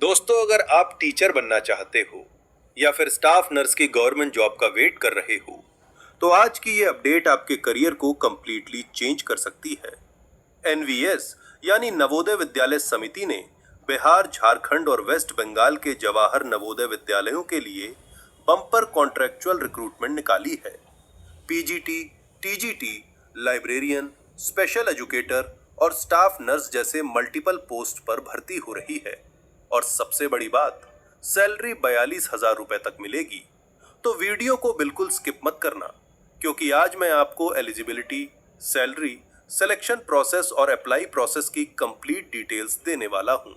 दोस्तों, अगर आप टीचर बनना चाहते हो या फिर स्टाफ नर्स की गवर्नमेंट जॉब का वेट कर रहे हो, तो आज की ये अपडेट आपके करियर को कंप्लीटली चेंज कर सकती है। एनवीएस यानी नवोदय विद्यालय समिति ने बिहार, झारखंड और वेस्ट बंगाल के जवाहर नवोदय विद्यालयों के लिए बम्पर कॉन्ट्रेक्चुअल रिक्रूटमेंट निकाली है। PGT, TGT, librarian, special educator और स्टाफ नर्स जैसे मल्टीपल पोस्ट पर भर्ती हो रही है। और सबसे बड़ी बात, सैलरी 42,000 रुपए तक मिलेगी। तो वीडियो को बिल्कुल स्किप मत करना, क्योंकि आज मैं आपको एलिजिबिलिटी, सैलरी, सिलेक्शन प्रोसेस और अप्लाई प्रोसेस की कंप्लीट डिटेल्स देने वाला हूं।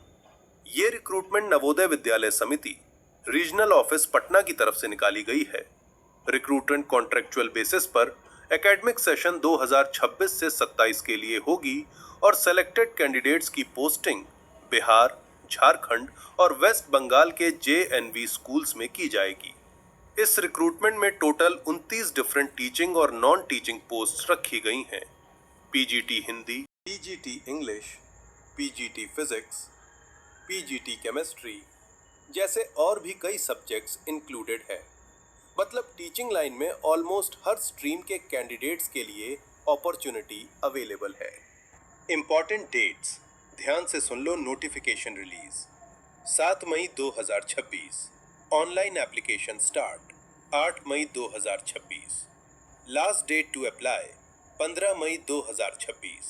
ये रिक्रूटमेंट नवोदय विद्यालय समिति रीजनल ऑफिस पटना की तरफ से निकाली गई है। रिक्रूटमेंट कॉन्ट्रेक्चुअल बेसिस पर एकेडमिक सेशन 2026 से 27 के लिए होगी और सेलेक्टेड कैंडिडेट्स की पोस्टिंग बिहार, झारखंड और वेस्ट बंगाल के जेएनवी स्कूल्स में की जाएगी। इस रिक्रूटमेंट में टोटल 29 डिफरेंट टीचिंग और नॉन टीचिंग पोस्ट रखी गई हैं। PGT Hindi, PGT English, PGT physics, PGT chemistry जैसे और भी कई सब्जेक्ट्स इंक्लूडेड है। मतलब टीचिंग लाइन में ऑलमोस्ट हर स्ट्रीम के कैंडिडेट्स के लिए अपॉर्चुनिटी अवेलेबल है। इंपॉर्टेंट डेट्स ध्यान से सुन लो। नोटिफिकेशन रिलीज 7 मई 2026, ऑनलाइन एप्लीकेशन स्टार्ट 8 मई 2026, लास्ट डेट टू अप्लाई 15 मई 2026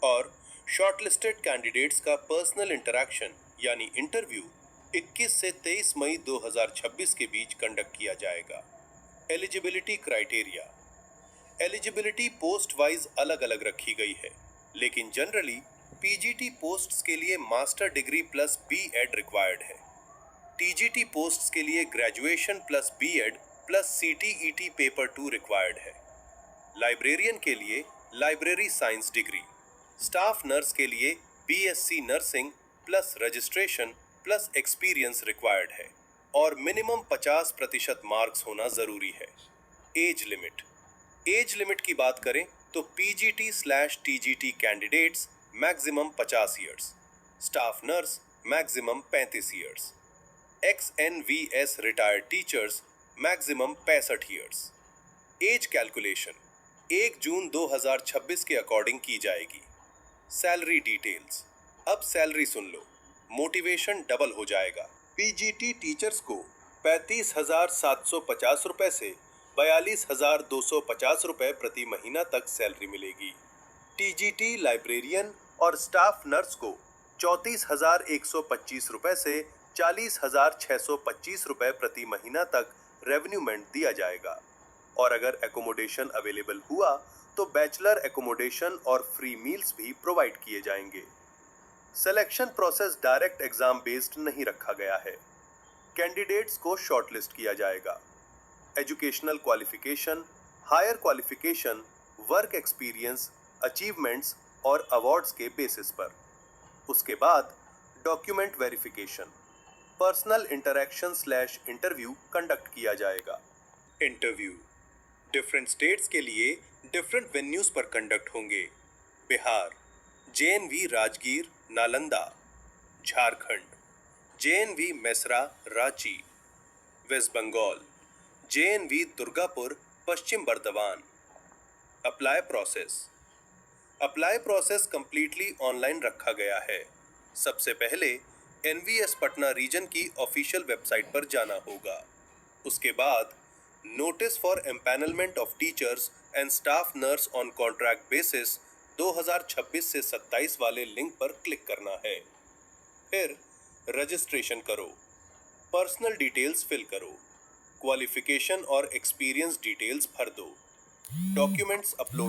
और शॉर्टलिस्टेड कैंडिडेट्स का पर्सनल इंटरैक्शन यानी इंटरव्यू 21 से 23 मई 2026 के बीच कंडक्ट किया जाएगा। Eligibility criteria, eligibility post wise अलग अलग रखी गई है, लेकिन जनरली पीजीटी पोस्ट्स के लिए master degree plus BEd required है। टीजीटी पोस्ट्स के लिए graduation plus BEd plus CTET paper 2 required है। लाइब्रेरियन के लिए library science degree, staff nurse के लिए BSc nursing plus registration plus experience required है और मिनिमम 50% मार्क्स होना जरूरी है। एज लिमिट, एज लिमिट की बात करें तो PGT TGT candidates maximum 50 years, staff nurse maximum 35 years, ex NVS retired teachers maximum 65 years. Age calculation 1 जून 2026 के अकॉर्डिंग की जाएगी। सैलरी डिटेल्स, अब सैलरी सुन लो, मोटिवेशन डबल हो जाएगा। पीजीटी टीचर्स को 35,750 रुपए से 42,250 रुपए प्रति महीना तक सैलरी मिलेगी। टीजीटी लाइब्रेरियन और स्टाफ नर्स को 34,125 रुपए से 40,625 रुपए प्रति महीना तक रेवेन्यूमेंट दिया जाएगा। और अगर एकोमोडेशन अवेलेबल हुआ तो बैचलर एकोमोडेशन और फ्री मील्स भी प्रोवाइड किए जाएंगे। Selection process direct exam based नहीं रखा गया है। कैंडिडेट्स को शॉर्टलिस्ट किया जाएगा educational qualification, higher qualification, work experience, achievements और अवार्ड्स के बेसिस पर। उसके बाद document verification, personal interaction interview conduct किया जाएगा। इंटरव्यू डिफरेंट स्टेट्स के लिए डिफरेंट वेन्यूज पर कंडक्ट होंगे। Bihar, JNV Rajgir Nalanda, Jharkhand, JNV Mesra Ranchi, west Bengal, JNV Durgapur Paschim Bardhaman. Apply process, apply process completely online रखा गया है। सबसे पहले एनवीएस पटना रीजन की ऑफिशियल वेबसाइट पर जाना होगा। उसके बाद notice for empanelment of teachers and staff nurse on contract basis 2026 से 27 वाले लिंक पर क्लिक करना है। फिर रजिस्ट्रेशन करो, पर्सनल डिटेल्स फिल करो, क्वालिफिकेशन और एक्सपीरियंस डिटेल्स भर दो, डॉक्यूमेंट्स अपलोड